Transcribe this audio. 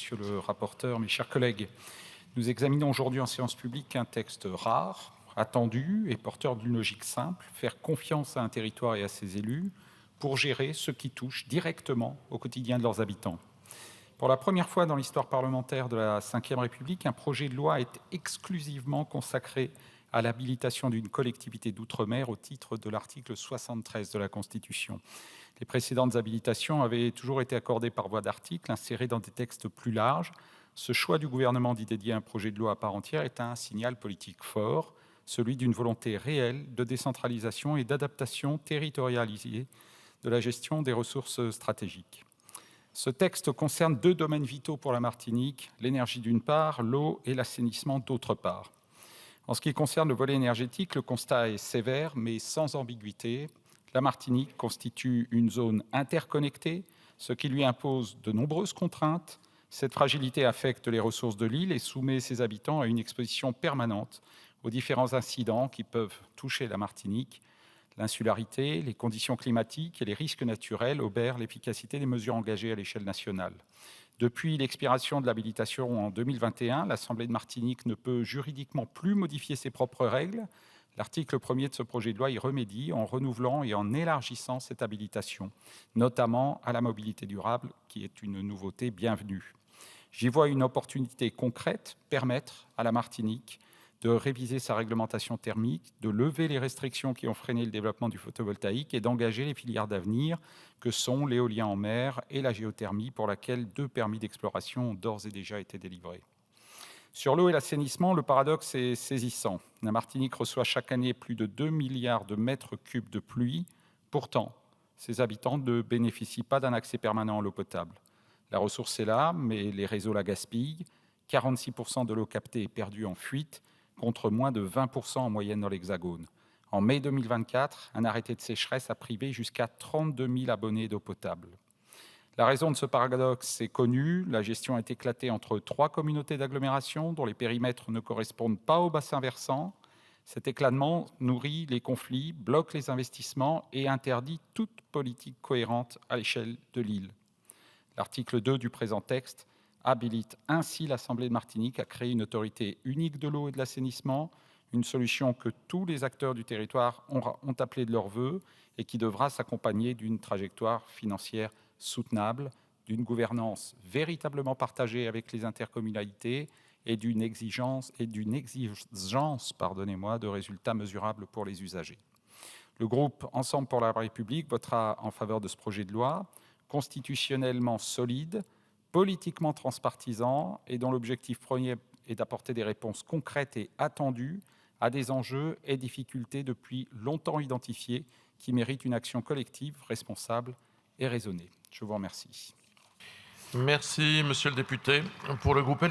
monsieur le rapporteur, mes chers collègues. Nous examinons aujourd'hui en séance publique un texte rare, attendu et porteur d'une logique simple, faire confiance à un territoire et à ses élus pour gérer ce qui touche directement au quotidien de leurs habitants. Pour la première fois dans l'histoire parlementaire de la Ve République, un projet de loi est exclusivement consacré à l'habilitation d'une collectivité d'outre-mer au titre de l'article 73 de la Constitution. Les précédentes habilitations avaient toujours été accordées par voie d'article, insérées dans des textes plus larges. Ce choix du gouvernement d'y dédier un projet de loi à part entière est un signal politique fort, celui d'une volonté réelle de décentralisation et d'adaptation territorialisée de la gestion des ressources stratégiques. Ce texte concerne deux domaines vitaux pour la Martinique, l'énergie d'une part, l'eau et l'assainissement d'autre part. En ce qui concerne le volet énergétique, le constat est sévère, mais sans ambiguïté. La Martinique constitue une zone interconnectée, ce qui lui impose de nombreuses contraintes. Cette fragilité affecte les ressources de l'île et soumet ses habitants à une exposition permanente aux différents incidents qui peuvent toucher la Martinique. L'insularité, les conditions climatiques et les risques naturels obèrent l'efficacité des mesures engagées à l'échelle nationale. Depuis l'expiration de l'habilitation en 2021, l'Assemblée de Martinique ne peut juridiquement plus modifier ses propres règles. L'article 1er de ce projet de loi y remédie en renouvelant et en élargissant cette habilitation, notamment à la mobilité durable, qui est une nouveauté bienvenue. J'y vois une opportunité concrète, permettre à la Martinique de réviser sa réglementation thermique, de lever les restrictions qui ont freiné le développement du photovoltaïque et d'engager les filières d'avenir que sont l'éolien en mer et la géothermie, pour laquelle 2 permis d'exploration ont d'ores et déjà été délivrés. Sur l'eau et l'assainissement, le paradoxe est saisissant. La Martinique reçoit chaque année plus de 2 milliards de mètres cubes de pluie. Pourtant, ses habitants ne bénéficient pas d'un accès permanent à l'eau potable. La ressource est là, mais les réseaux la gaspillent. 46% de l'eau captée est perdue en fuite, contre moins de 20% en moyenne dans l'Hexagone. En mai 2024, un arrêté de sécheresse a privé jusqu'à 32 000 abonnés d'eau potable. La raison de ce paradoxe est connue. La gestion est éclatée entre 3 communautés d'agglomération dont les périmètres ne correspondent pas au bassin versant. Cet éclatement nourrit les conflits, bloque les investissements et interdit toute politique cohérente à l'échelle de l'île. L'article 2 du présent texte habilite ainsi l'Assemblée de Martinique à créer une autorité unique de l'eau et de l'assainissement, une solution que tous les acteurs du territoire ont appelée de leur vœu et qui devra s'accompagner d'une trajectoire financière soutenable, d'une gouvernance véritablement partagée avec les intercommunalités et d'une exigence de résultats mesurables pour les usagers. Le groupe Ensemble pour la République votera en faveur de ce projet de loi constitutionnellement solide, politiquement transpartisan et dont l'objectif premier est d'apporter des réponses concrètes et attendues à des enjeux et difficultés depuis longtemps identifiés qui méritent une action collective, responsable et raisonnée. Je vous remercie. Merci, monsieur le député. Pour le groupe